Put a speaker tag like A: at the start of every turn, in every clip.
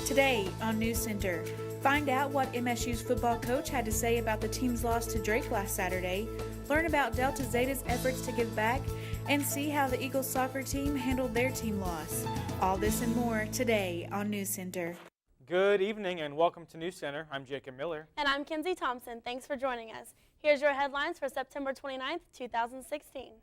A: Today on NewsCenter, find out what MSU's football coach had to say about the team's loss to Drake last Saturday, learn about Delta Zeta's efforts to give back, and see how the Eagles soccer team handled their team loss. All this and more today on NewsCenter.
B: Good evening and welcome to NewsCenter. I'm Jacob Miller.
C: And I'm Kenzie Thompson. Thanks for joining us. Here's your headlines for September 29th, 2016.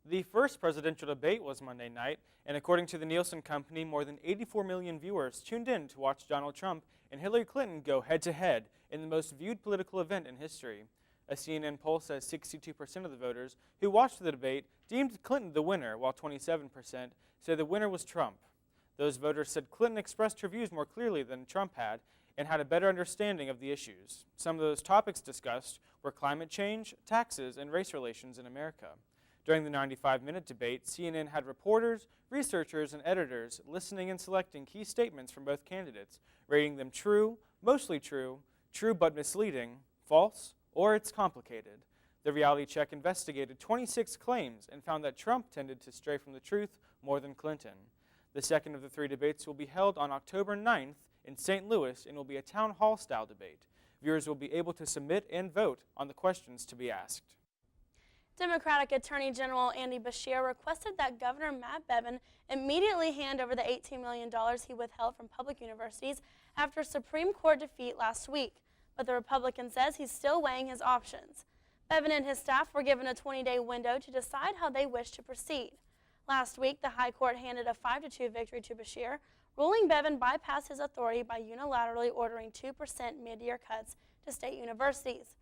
B: The first presidential debate was Monday night, and according to the Nielsen Company, more than 84 million viewers tuned in to watch Donald Trump and Hillary Clinton go head-to-head in the most viewed political event in history. A CNN poll says 62% of the voters who watched the debate deemed Clinton the winner, while 27% said the winner was Trump. Those voters said Clinton expressed her views more clearly than Trump had and had a better understanding of the issues. Some of those topics discussed were climate change, taxes, and race relations in America. During the 95-minute debate, CNN had reporters, researchers, and editors listening and selecting key statements from both candidates, rating them true, mostly true, true but misleading, false, or it's complicated. The reality check investigated 26 claims and found that Trump tended to stray from the truth more than Clinton. The second of the three debates will be held on October 9th in St. Louis and will be a town hall-style debate. Viewers will be able to submit and vote on the questions to be asked.
C: Democratic Attorney General Andy Beshear requested that Governor Matt Bevin immediately hand over the $18 million he withheld from public universities after Supreme Court defeat last week. But the Republican says he's still weighing his options. Bevin and his staff were given a 20-day window to decide how they wish to proceed. Last week, the High Court handed a 5-2 victory to Beshear, ruling Bevin bypassed his authority by unilaterally ordering 2% mid-year cuts to state universities.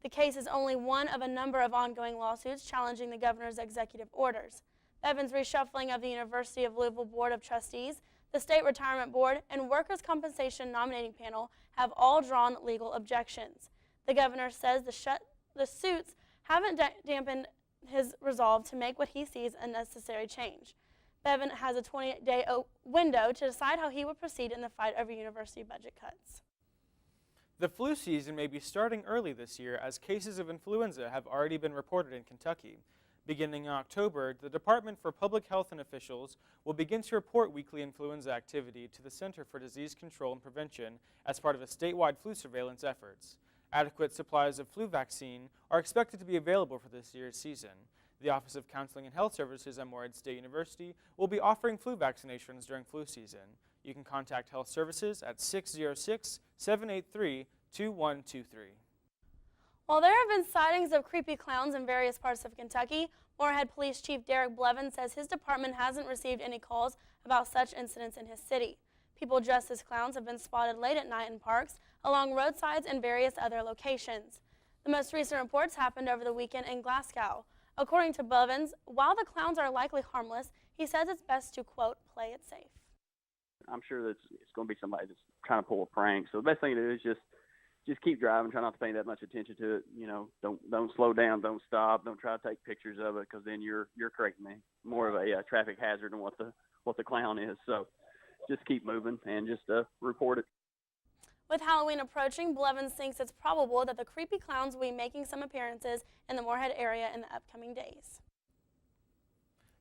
C: The case is only one of a number of ongoing lawsuits challenging the governor's executive orders. Bevin's reshuffling of the University of Louisville Board of Trustees, the State Retirement Board, and Workers' Compensation Nominating Panel have all drawn legal objections. The governor says the suits haven't dampened his resolve to make what he sees a necessary change. Bevin has a 20-day window to decide how he will proceed in the fight over university budget cuts.
B: The flu season may be starting early this year as cases of influenza have already been reported in Kentucky. Beginning in October, the Department for Public Health and officials will begin to report weekly influenza activity to the Center for Disease Control and Prevention as part of a statewide flu surveillance efforts. Adequate supplies of flu vaccine are expected to be available for this year's season. The Office of Counseling and Health Services at Morehead State University will be offering flu vaccinations during flu season. You can contact Health Services at 606-783-2123.
C: While there have been sightings of creepy clowns in various parts of Kentucky, Morehead Police Chief Derek Blevin says his department hasn't received any calls about such incidents in his city. People dressed as clowns have been spotted late at night in parks, along roadsides, and various other locations. The most recent reports happened over the weekend in Glasgow. According to Blevins, while the clowns are likely harmless, he says it's best to, quote, play it safe.
D: I'm sure that it's going to be somebody that's trying to pull a prank. So the best thing to do is just keep driving, try not to pay that much attention to it. You know, don't slow down, don't stop, don't try to take pictures of it, because then you're creating more of a traffic hazard than what the clown is. So just keep moving and just report it.
C: With Halloween approaching, Blevins thinks it's probable that the creepy clowns will be making some appearances in the Morehead area in the upcoming days.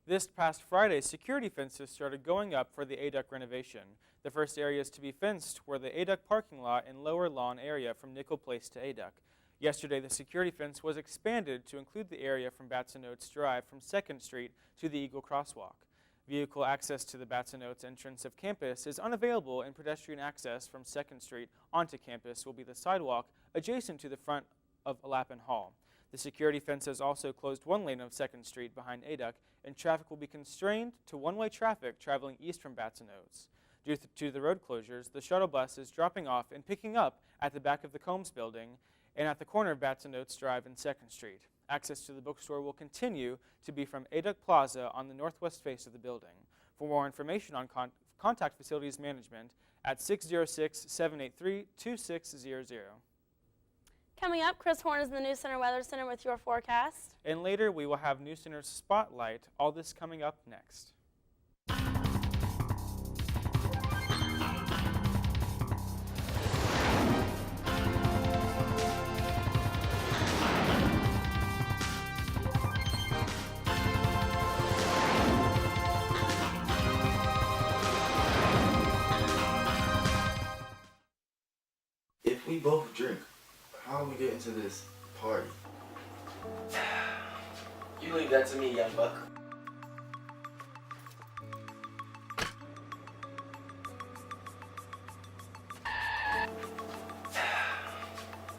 B: This past Friday, security fences started going up for the ADUC renovation. The first areas to be fenced were the ADUC parking lot and lower lawn area from Nickel Place to ADUC. Yesterday, the security fence was expanded to include the area from Batts and Oates Drive from 2nd Street to the Eagle Crosswalk. Vehicle access to the Batts and Oates entrance of campus is unavailable, and pedestrian access from 2nd Street onto campus will be the sidewalk adjacent to the front of Lappin Hall. The security fence has also closed one lane of 2nd Street behind ADUC, and traffic will be constrained to one-way traffic traveling east from Batts and Oates. Due to the road closures, the shuttle bus is dropping off and picking up at the back of the Combs building and at the corner of Batts and Oates Drive and 2nd Street. Access to the bookstore will continue to be from ADUC Plaza on the northwest face of the building. For more information on contact facilities management at 606-783-2600.
C: Coming up, Chris Horn is in the NewsCenter Weather Center with your forecast.
B: And later we will have NewsCenter's Spotlight. All this coming up next.
E: we get into this party? You leave that to me, young buck.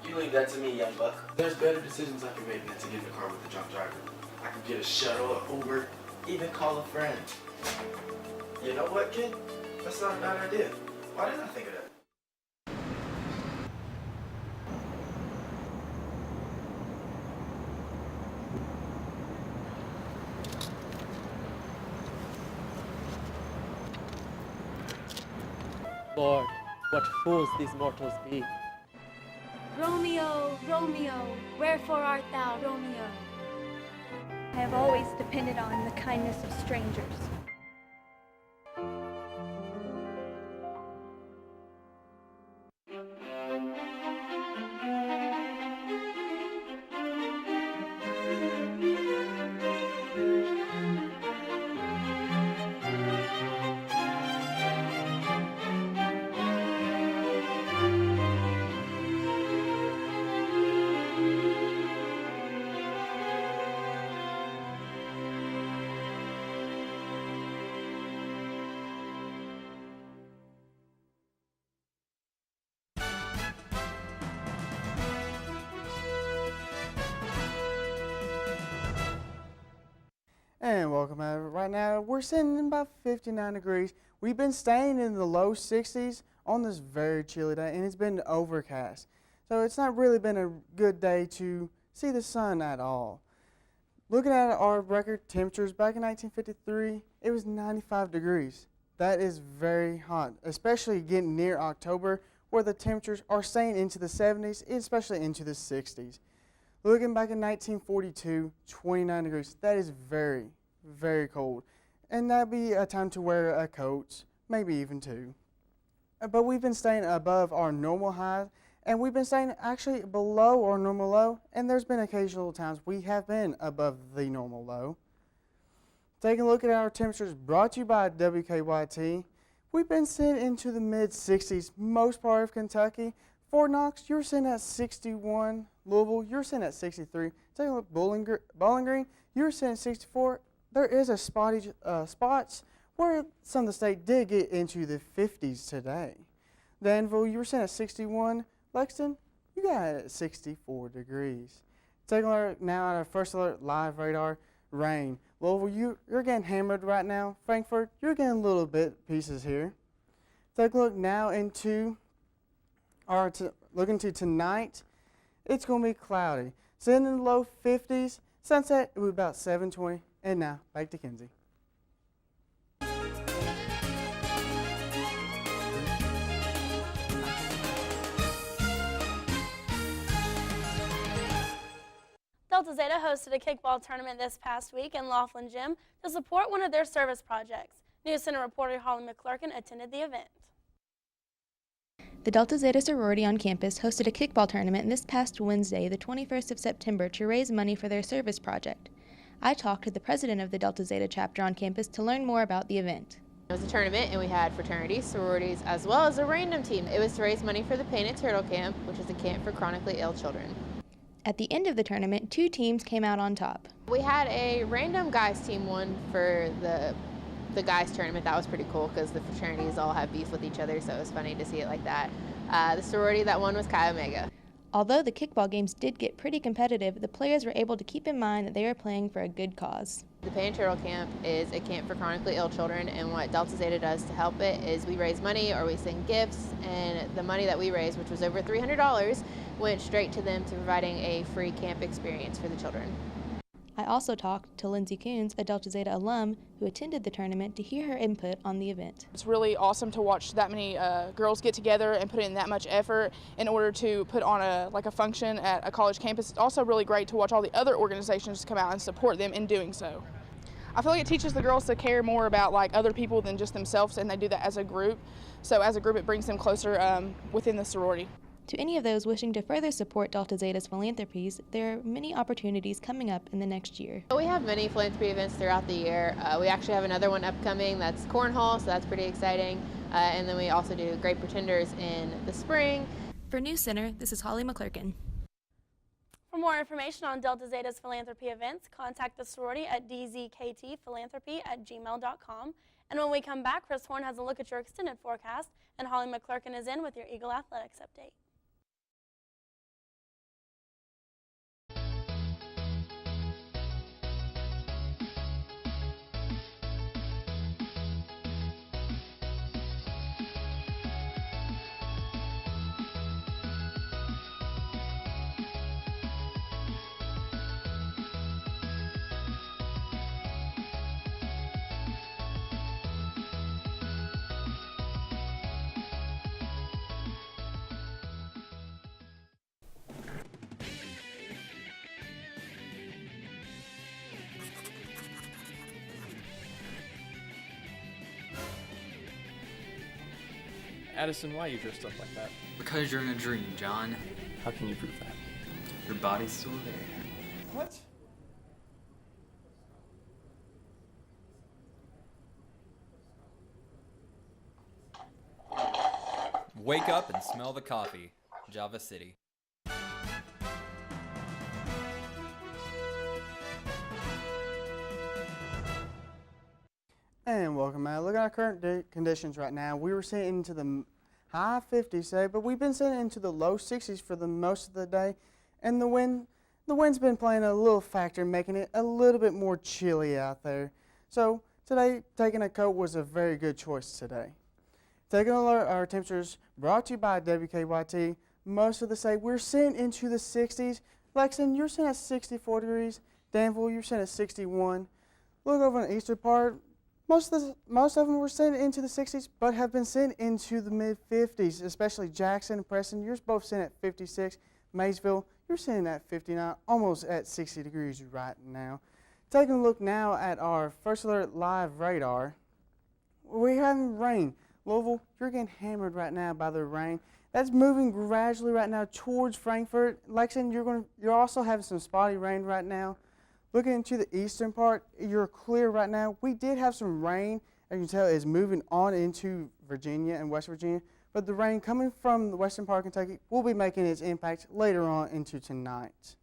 E: You leave that to me, young buck. There's better decisions I can make than to get in the car with the drunk driver. I can get a shuttle, an Uber, even call a friend. You know what, kid? That's not a bad idea. Why didn't I think of that?
F: Lord, what fools these mortals be.
G: Romeo, Romeo, wherefore art thou, Romeo?
H: I have always depended on the kindness of strangers.
I: And welcome out. Right now, we're sitting in about 59 degrees. We've been staying in the low 60s on this very chilly day, and it's been overcast. So it's not really been a good day to see the sun at all. Looking at our record temperatures back in 1953, it was 95 degrees. That is very hot, especially getting near October, where the temperatures are staying into the 70s, especially into the 60s. Looking back in 1942, 29 degrees, that is very, very cold. And that'd be a time to wear a coat, maybe even two. But we've been staying above our normal high, and we've been staying actually below our normal low, and there's been occasional times we have been above the normal low. Taking a look at our temperatures brought to you by WKYT, we've been sitting into the mid-60s, most part of Kentucky. Fort Knox, you're sitting at 61. Louisville, you're sitting at 63. Take a look, Bowling Green, you're sitting at 64. There is a spots where some of the state did get into the 50s today. Danville, you were sitting at 61. Lexington, you got it at 64 degrees. Taking a look now at our first alert live radar, rain. Louisville, you're getting hammered right now. Frankfort, you're getting a little bit pieces here. Take a look now into looking to tonight. It's going to be cloudy. Sitting in the low 50s. Sunset, it was about 7:20. And now, back to Kenzie.
C: Delta Zeta hosted a kickball tournament this past week in Laughlin Gym to support one of their service projects. NewsCenter reporter Holly McClurkin attended the event.
J: The Delta Zeta sorority on campus hosted a kickball tournament this past Wednesday, the 21st of September, to raise money for their service project. I talked to the president of the Delta Zeta chapter on campus to learn more about the event.
K: It was a tournament, and we had fraternities, sororities, as well as a random team. It was to raise money for the Painted Turtle Camp, which is a camp for chronically ill children.
J: At the end of the tournament, 2 teams came out on top.
K: We had a random guys team won for the guys tournament. That was pretty cool because the fraternities all have beef with each other, so it was funny to see it like that. The sorority that won was Chi Omega.
J: Although the kickball games did get pretty competitive, the players were able to keep in mind that they were playing for a good cause.
K: The Painted Turtle Camp is a camp for chronically ill children, and what Delta Zeta does to help it is we raise money or we send gifts, and the money that we raised, which was over $300, went straight to them to providing a free camp experience for the children.
J: I also talked to Lindsay Coons, a Delta Zeta alum who attended the tournament, to hear her input on the event.
L: It's really awesome to watch that many girls get together and put in that much effort in order to put on a function at a college campus. It's also really great to watch all the other organizations come out and support them in doing so. I feel like it teaches the girls to care more about other people than just themselves, and they do that as a group. So as a group, it brings them closer within the sorority.
J: To any of those wishing to further support Delta Zeta's philanthropies, there are many opportunities coming up in the next year.
K: We have many philanthropy events throughout the year. We actually have another one upcoming that's cornhole, so that's pretty exciting. And then we also do Great Pretenders in the spring.
J: For NewsCenter, this is Holly McClurkin.
C: For more information on Delta Zeta's philanthropy events, contact the sorority at dzktphilanthropy@gmail.com. And when we come back, Chris Horn has a look at your extended forecast, and Holly McClurkin is in with your Eagle Athletics update.
B: Addison, why are you dressed up like that?
M: Because you're in a dream, John.
B: How can you prove that?
M: Your body's still there.
B: What?
M: Wake up and smell the coffee. Java City.
I: And welcome back. Look at our current conditions right now. We were sitting into the high 50s today, but we've been sitting into the low 60s for the most of the day. And the wind's been playing a little factor, making it a little bit more chilly out there. So today, taking a coat was a very good choice today. Taking a look at our temperatures, brought to you by WKYT. Most of the day, we're sitting into the 60s. Lexington, you're sitting at 64 degrees. Danville, you're sitting at 61. Look over in the eastern part. Most of them were sitting into the 60s, but have been sitting into the mid-50s, especially Jackson and Preston. You're both sitting at 56. Maysville, you're sitting at 59, almost at 60 degrees right now. Taking a look now at our First Alert Live radar, we're having rain. Louisville, you're getting hammered right now by the rain. That's moving gradually right now towards Frankfort. Lexington, you're also having some spotty rain right now. Looking into the eastern part, you're clear right now. We did have some rain, as you can tell, is moving on into Virginia and West Virginia. But the rain coming from the western part of Kentucky will be making its impact later on into tonight.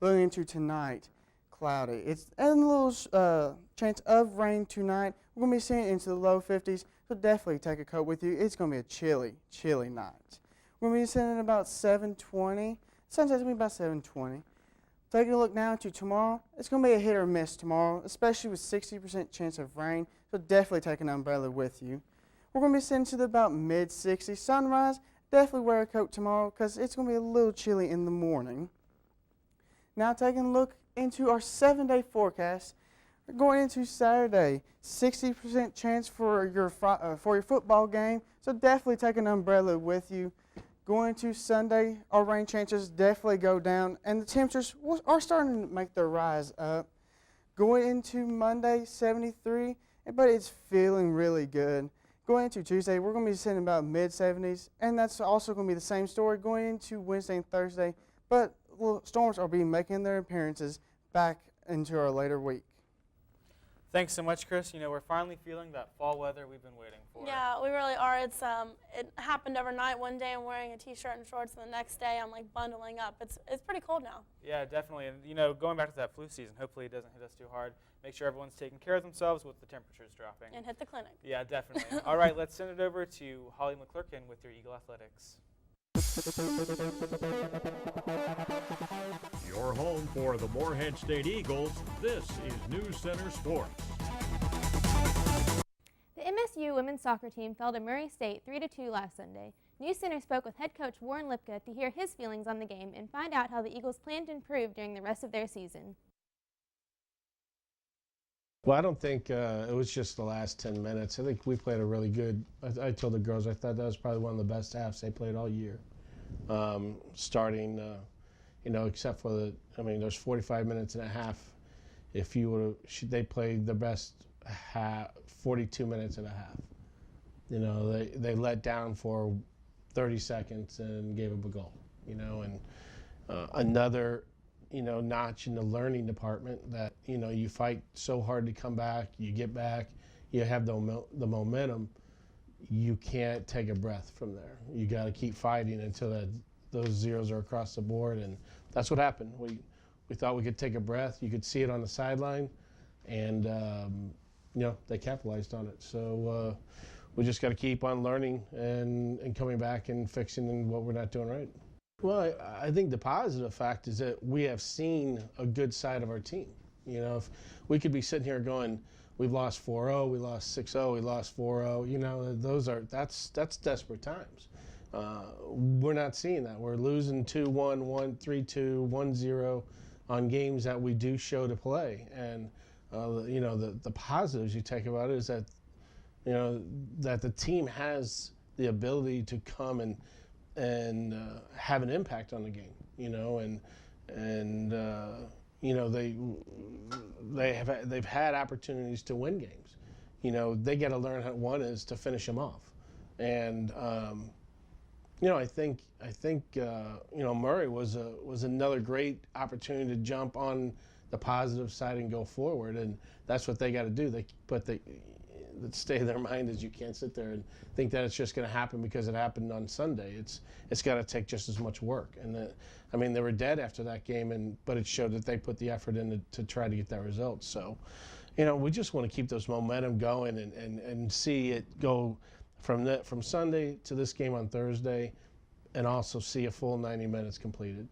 I: Looking into tonight, cloudy. It's a little chance of rain tonight. We're going to be seeing into the low 50s, so definitely take a coat with you. It's going to be a chilly, chilly night. We're going to be seeing at about 7:20. Sunset's going to be about 7:20. Taking a look now to tomorrow, it's going to be a hit or miss tomorrow, especially with 60% chance of rain, so definitely take an umbrella with you. We're going to be sitting to about mid-60s. Sunrise, definitely wear a coat tomorrow because it's going to be a little chilly in the morning. Now taking a look into our 7-day forecast, we're going into Saturday, 60% chance for your football game, so definitely take an umbrella with you. Going to Sunday, our rain chances definitely go down, and the temperatures are starting to make their rise up. Going into Monday, 73, but it's feeling really good. Going into Tuesday, we're going to be sitting about mid-70s, and that's also going to be the same story going into Wednesday and Thursday, but storms are making their appearances back into our later week.
B: Thanks so much, Chris. You know, we're finally feeling that fall weather we've been waiting for.
C: Yeah, we really are. It happened overnight. One day I'm wearing a t-shirt and shorts, and the next day I'm like bundling up. It's pretty cold now.
B: Yeah, definitely. And you know, going back to that flu season, hopefully it doesn't hit us too hard. Make sure everyone's taking care of themselves with the temperatures dropping.
C: And hit the clinic.
B: Yeah, definitely. All right, let's send it over to Holly McClurkin with your Eagle Athletics.
N: Your home for the Morehead State Eagles, this is NewsCenter Sports.
J: The MSU women's soccer team fell to Murray State 3-2 last Sunday. NewsCenter spoke with head coach Warren Lipka to hear his feelings on the game and find out how the Eagles plan to improve during the rest of their season.
O: Well, I don't think it was just the last 10 minutes. I think we played a really good, I told the girls I thought that was probably one of the best halves they played all year. Starting, you know, except for there's 45 minutes and a half. If you would have, they played the best half, 42 minutes and a half. You know, they let down for 30 seconds and gave up a goal, you know, and another, you know, notch in the learning department that, you know, you fight so hard to come back, you get back, you have the momentum, you can't take a breath from there. You got to keep fighting until those zeros are across the board, and that's what happened. We thought we could take a breath. You could see it on the sideline, and they capitalized on it. So we just got to keep on learning and coming back and fixing what we're not doing right. Well, I think the positive fact is that we have seen a good side of our team. If we could be sitting here going, we've lost 4-0, we lost 6-0, we lost 4-0, that's desperate times. We're not seeing that. We're losing 2-1, 3-2, 1-0 on games that we do show to play. And the positives you take about it is that that the team has the ability to come and have an impact on the game, they've had opportunities to win games. They got to learn how one is to finish them off, and I think Murray was another great opportunity to jump on the positive side and go forward, and that's what they got to do. That stay in their mind is you can't sit there and think that it's just going to happen because it happened on Sunday. It's got to take just as much work. And they were dead after that game, but it showed that they put the effort in to try to get that result. So, we just want to keep those momentum going and see it go from Sunday to this game on Thursday, and also see a full 90 minutes completed.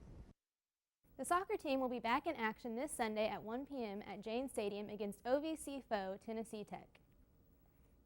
J: The soccer team will be back in action this Sunday at 1 p.m. at Jane Stadium against OVC foe Tennessee Tech.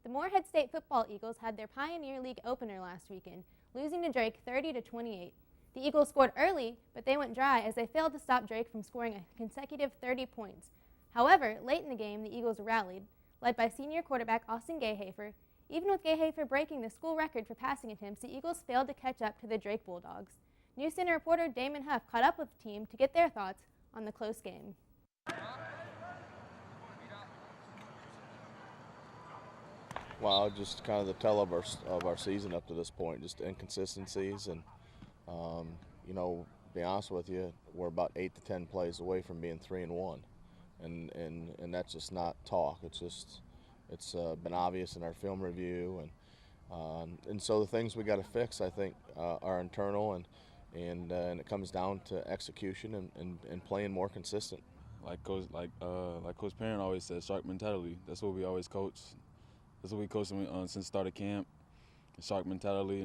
J: The Morehead State football Eagles had their Pioneer League opener last weekend, losing to Drake 30-28. The Eagles scored early, but they went dry as they failed to stop Drake from scoring a consecutive 30 points. However, late in the game, the Eagles rallied, led by senior quarterback Austin Gayhafer. Even with Gayhafer breaking the school record for passing attempts, the Eagles failed to catch up to the Drake Bulldogs. NewsCenter reporter Damon Huff caught up with the team to get their thoughts on the close game.
P: Well, just kind of the tell of our season up to this point, just inconsistencies, and be honest with you, we're about 8 to 10 plays away from being 3-1, and that's just not talk. It's been obvious in our film review, and so the things we got to fix, I think, are internal, and it comes down to execution and playing more consistent.
Q: Like Coach Perrin always says, shark mentality. That's what we always coach. That's what we coach since the start of camp. Shark mentality.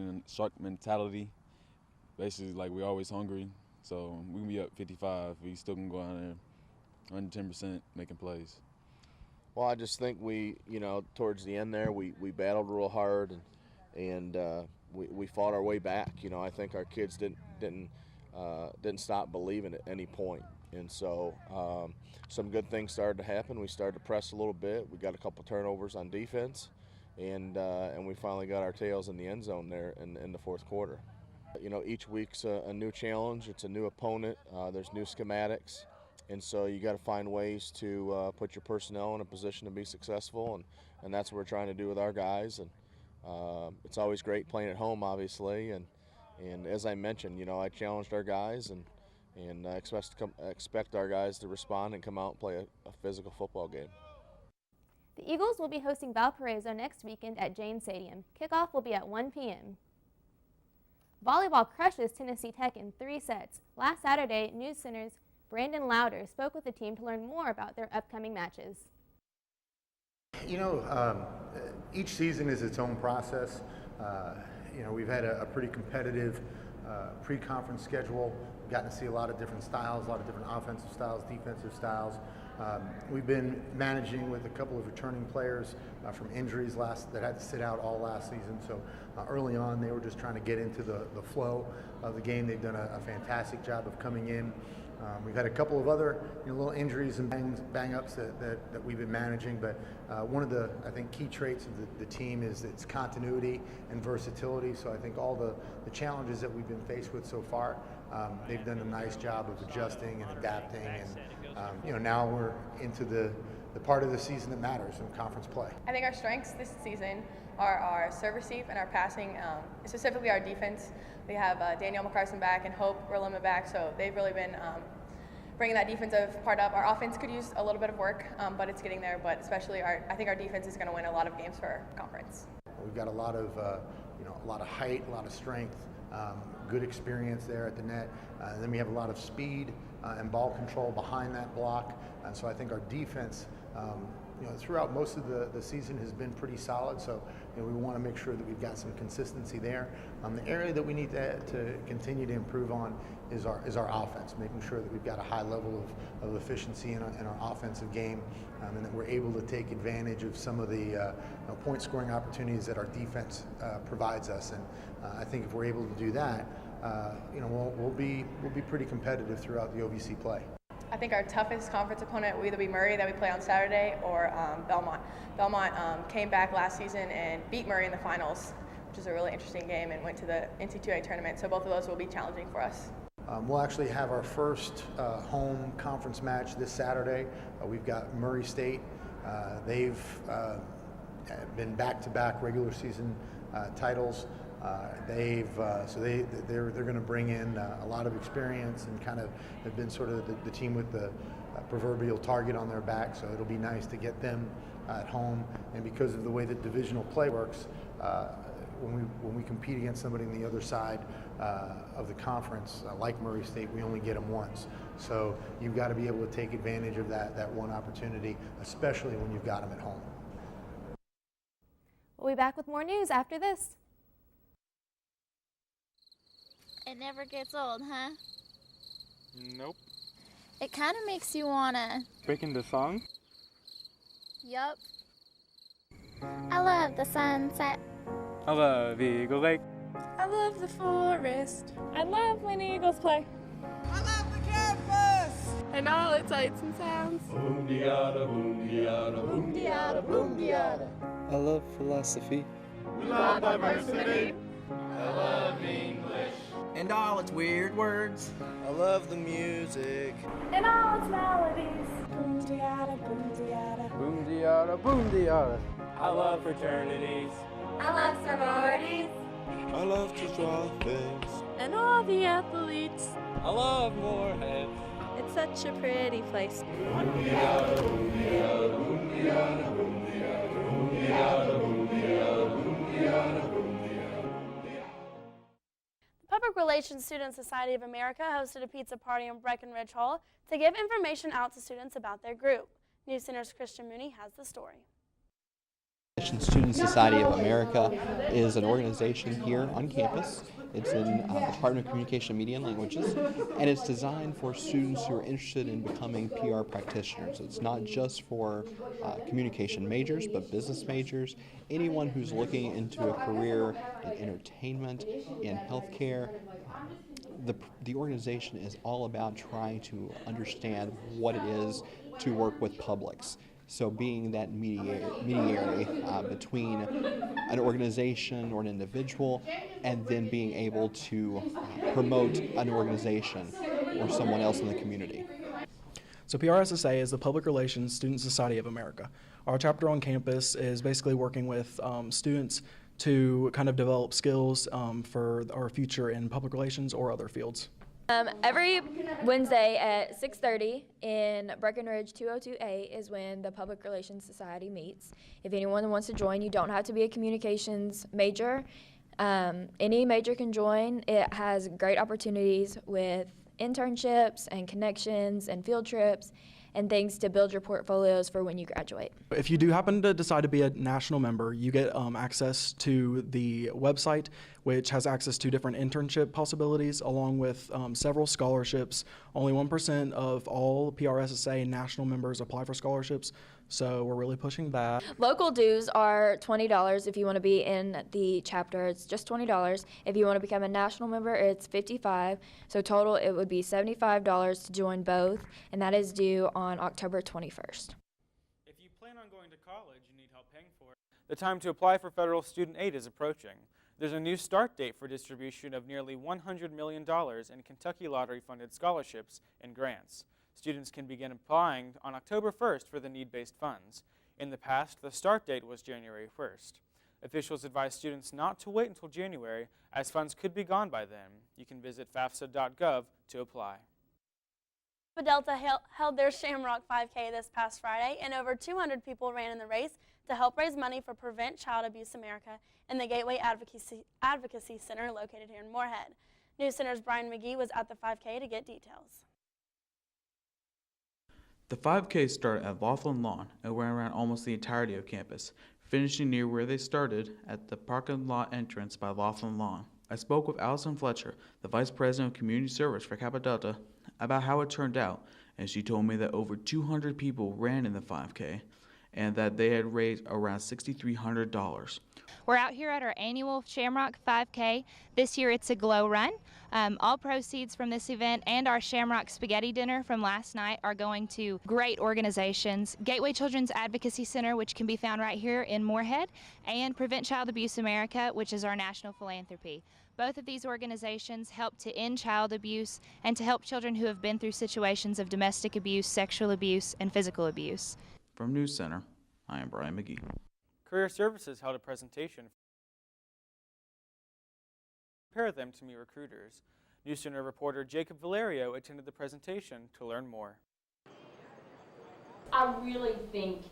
Q: Basically, like, we're always hungry. So we can be up 55. We still can go out there 110% making plays.
P: Well, I just think we, towards the end there, we battled real hard, and we fought our way back. I think our kids didn't stop believing at any point. And so some good things started to happen. We started to press a little bit. We got a couple turnovers on defense, and we finally got our tails in the end zone there in the fourth quarter. Each week's a new challenge. It's a new opponent. There's new schematics, and so you got to find ways to put your personnel in a position to be successful, and that's what we're trying to do with our guys. And it's always great playing at home, obviously, and as I mentioned, I challenged our guys, and I expect our guys to respond and come out and play a physical football game.
J: The Eagles will be hosting Valparaiso next weekend at Jane Stadium. Kickoff will be at 1 p.m. Volleyball crushes Tennessee Tech in 3 sets. Last Saturday, NewsCenter's Brandon Lauder spoke with the team to learn more about their upcoming matches.
R: Each season is its own process. We've had a pretty competitive pre-conference schedule. We've gotten to see a lot of different styles, a lot of different offensive styles, defensive styles. We've been managing with a couple of returning players from injuries that had to sit out all last season. So early on, they were just trying to get into the flow of the game. They've done a fantastic job of coming in. We've had a couple of other little injuries and bang-ups that we've been managing, but one of the, I think, key traits of the team is its continuity and versatility. So I think all the challenges that we've been faced with so far, they've done a nice job of adjusting and adapting, and now we're into the part of the season that matters in conference play.
S: I think our strengths this season are our serve receive and our passing, specifically our defense. We have Danielle McCarson back and Hope Rillima back, so they've really been bringing that defensive part up. Our offense could use a little bit of work, but it's getting there. But especially, I think our defense is going to win a lot of games for our conference.
R: We've got a lot of height, a lot of strength, good experience there at the net. Then we have a lot of speed and ball control behind that block. And so I think our defense, throughout most of the season has been pretty solid. So we want to make sure that we've got some consistency there. The area that we need to continue to improve on is our offense, making sure that we've got a high level of efficiency in our offensive game, and that we're able to take advantage of some of the point scoring opportunities that our defense provides us. And I think if we're able to do that, we'll be pretty competitive throughout the OVC play.
S: I think our toughest conference opponent will either be Murray that we play on Saturday or Belmont. Belmont came back last season and beat Murray in the finals, which is a really interesting game, and went to the NC2A tournament. So both of those will be challenging for us.
R: We'll actually have our first home conference match this Saturday. We've got Murray State. They've been back-to-back regular season titles. They're going to bring in a lot of experience and kind of have been sort of the team with the proverbial target on their back. So it'll be nice to get them at home. And because of the way that divisional play works, when we compete against somebody on the other side of the conference, like Murray State, we only get them once. So you've got to be able to take advantage of that one opportunity, especially when you've got them at home.
T: We'll be back with more news after this.
U: It never gets old, huh?
B: Nope.
U: It kind of makes you wanna...
B: Break into song?
U: Yup. I love the sunset.
B: I love Eagle Lake.
L: I love the forest. I love when eagles play.
V: I love the campus!
L: And all its sights and sounds.
V: Boom-de-yada, boom-de-yada, boom-de-yada, boom-de-yada.
W: I love philosophy.
V: We love diversity. I love English.
X: And all its weird words.
W: I love the music.
L: And all its melodies. Boom-de-yada, boom-de-yada.
W: Boom-de-yada, boom-de-yada.
V: I love fraternities.
G: I love sororities.
W: I love to draw things.
L: And all the athletes.
W: I love Moorhead.
T: It's such a pretty place.
V: Boom-de-yada, boom-de-yada, boom-de-yada, boom-de-yada, boom-de-yada, boom-de-yada, boom-de-yada, boom-de-yada.
C: Public Relations Student Society of America hosted a pizza party in Breckenridge Hall to give information out to students about their group. NewsCenter's Christian Mooney has the story.
Y: Student Society of America is an organization here on campus. It's in the Department of Communication, Media, and Languages, and it's designed for students who are interested in becoming PR practitioners. It's not just for communication majors, but business majors, anyone who's looking into a career in entertainment, in healthcare. The organization is all about trying to understand what it is to work with publics. So being that mediary between an organization or an individual, and then being able to promote an organization or someone else in the community.
Z: So PRSSA is the Public Relations Student Society of America. Our chapter on campus is basically working with students to kind of develop skills for our future in public relations or other fields.
T: Every Wednesday at 6:30 in Breckenridge 202A is when the Public Relations Society meets. If anyone wants to join, you don't have to be a communications major. Any major can join. It has great opportunities with internships and connections and field trips and things to build your portfolios for when you graduate.
Z: If you do happen to decide to be a national member, you get access to the website, which has access to different internship possibilities, along with several scholarships. Only 1% of all PRSSA national members apply for scholarships, so we're really pushing that.
T: Local dues are $20 if you want to be in the chapter. It's just $20. If you want to become a national member, it's $55. So total, it would be $75 to join both, and that is due on October 21st.
B: If you plan on going to college, you need help paying for it. The time to apply for federal student aid is approaching. There's a new start date for distribution of nearly $100 million in Kentucky Lottery-funded scholarships and grants. Students can begin applying on October 1st for the need-based funds. In the past, the start date was January 1st. Officials advise students not to wait until January, as funds could be gone by then. You can visit fafsa.gov to apply.
C: Delta held their Shamrock 5K this past Friday, and over 200 people ran in the race to help raise money for Prevent Child Abuse America and the Gateway Advocacy Center located here in Moorhead. NewsCenter's Brian McGee was at the 5K to get details.
A: The 5K started at Laughlin Lawn and went around almost the entirety of campus, finishing near where they started at the parking lot entrance by Laughlin Lawn. I spoke with Allison Fletcher, the Vice President of Community Service for Kappa Delta, about how it turned out, and she told me that over 200 people ran in the 5K and that they had raised around $6,300.
D: We're out here at our annual Shamrock 5K. This year it's a glow run. All proceeds from this event and our Shamrock Spaghetti Dinner from last night are going to great organizations. Gateway Children's Advocacy Center, which can be found right here in Moorhead, and Prevent Child Abuse America, which is our national philanthropy. Both of these organizations help to end child abuse and to help children who have been through situations of domestic abuse, sexual abuse, and physical abuse.
A: From NewsCenter, I am Brian McGee.
B: Career Services held a presentation to prepare them to meet recruiters. NewsCenter reporter Jacob Valerio attended the presentation to learn more.
E: I really think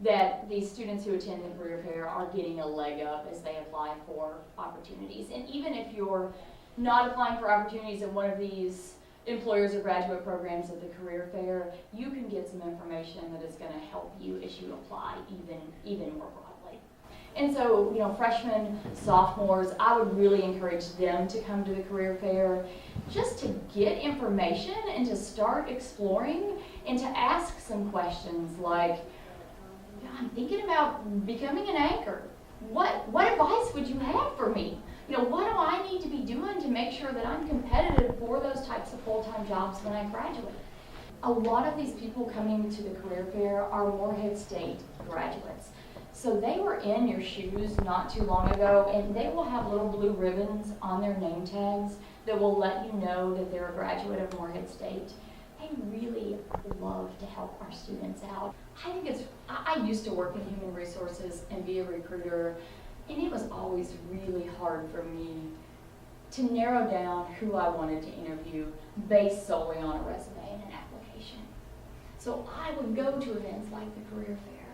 E: that these students who attend the career fair are getting a leg up as they apply for opportunities. And even if you're not applying for opportunities in one of these employers or graduate programs at the career fair, you can get some information that is going to help you as you apply even more broadly. And so, you know, freshmen, sophomores, I would really encourage them to come to the career fair just to get information and to start exploring and to ask some questions like, I'm thinking about becoming an anchor. What advice would you have for me? You know, what do I need to be doing to make sure that I'm competitive for those types of full-time jobs when I graduate? A lot of these people coming to the career fair are Moorhead State graduates. So they were in your shoes not too long ago, and they will have little blue ribbons on their name tags that will let you know that they're a graduate of Moorhead State. They really love to help our students out. I used to work in human resources and be a recruiter, and it was always really hard for me to narrow down who I wanted to interview based solely on a resume and an application. So I would go to events like the career fair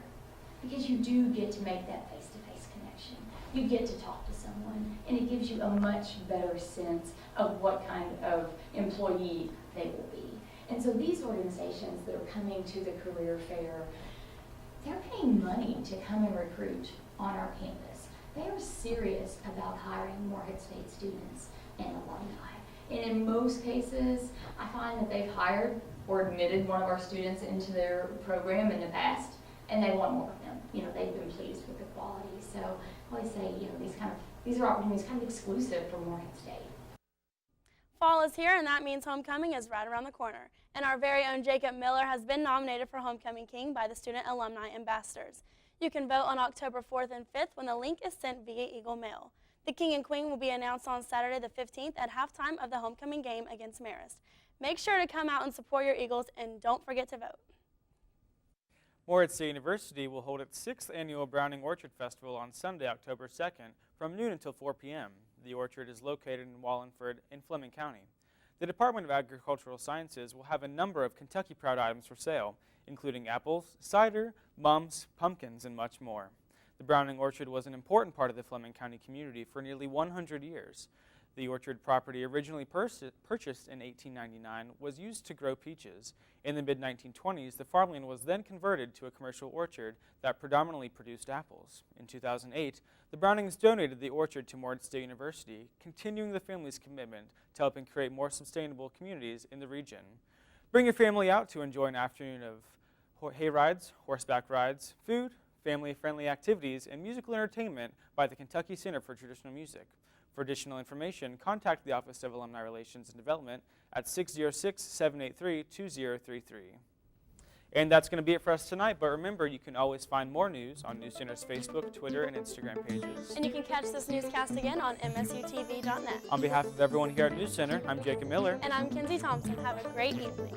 E: because you do get to make that face-to-face connection. You get to talk to someone, and it gives you a much better sense of what kind of employee they will be. And so these organizations that are coming to the career fair, they're paying money to come and recruit on our campus. They are serious about hiring Moorhead State students and alumni. And in most cases, I find that they've hired or admitted one of our students into their program in the past, and they want more of them. You know, they've been pleased with the quality. So I always say, you know, these are opportunities kind of exclusive for Moorhead State.
C: Fall is here, and that means homecoming is right around the corner. And our very own Jacob Miller has been nominated for Homecoming King by the Student Alumni Ambassadors. You can vote on October 4th and 5th when the link is sent via Eagle Mail. The King and Queen will be announced on Saturday the 15th at halftime of the homecoming game against Marist. Make sure to come out and support your Eagles, and don't forget to vote.
B: Moorhead State University will hold its 6th annual Browning Orchard Festival on Sunday, October 2nd, from noon until 4 p.m. The orchard is located in Wallingford in Fleming County. The Department of Agricultural Sciences will have a number of Kentucky Proud items for sale, including apples, cider, mums, pumpkins, and much more. The Browning Orchard was an important part of the Fleming County community for nearly 100 years. The orchard property, originally purchased in 1899, was used to grow peaches. In the mid-1920s, the farmland was then converted to a commercial orchard that predominantly produced apples. In 2008, the Brownings donated the orchard to Moorhead State University, continuing the family's commitment to helping create more sustainable communities in the region. Bring your family out to enjoy an afternoon of hay rides, horseback rides, food, family-friendly activities, and musical entertainment by the Kentucky Center for Traditional Music. For additional information, contact the Office of Alumni Relations and Development at 606-783-2033. And that's going to be it for us tonight, but remember, you can always find more news on NewsCenter's Facebook, Twitter, and Instagram pages.
C: And you can catch this newscast again on msutv.net.
B: On behalf of everyone here at NewsCenter, I'm Jacob Miller.
C: And I'm Kenzie Thompson. Have a great evening.